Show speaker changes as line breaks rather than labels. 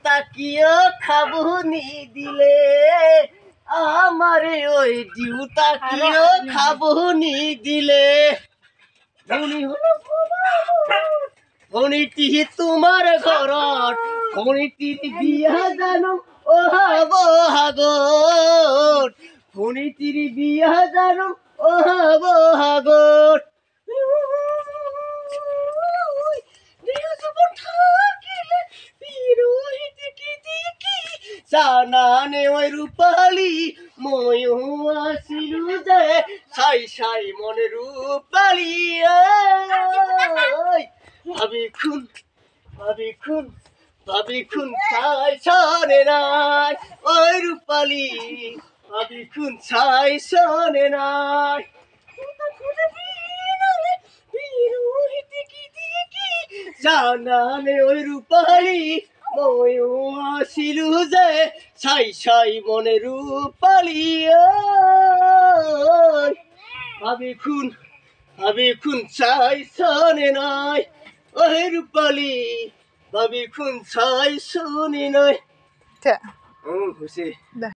তাকিও খাবুনি দিলে আমারে ওই ডিউ তাকিও খাবুনি দিলে ধনীটি তোমার ঘরত ধনীটির বিয়া জানো ও হাগর ধনীটির বিয়া জানো ও হাগর জানানে ওই রূপালি ময়ূ আসিলু যে সাই সাই মনে রূপালি ভাবি খুন ছাই শোনে নাই ওই রূপালি ভাবি খুন ছাই শোনে নাই জানানে ওই রূপালি ময়ূ আসিলু যে ছাই ছাই মনে রূপালি ভাবি খুন ছাই শোনে নাই ওই রূপালি ভাবি খুন ছাই শোনে নাই। খুশি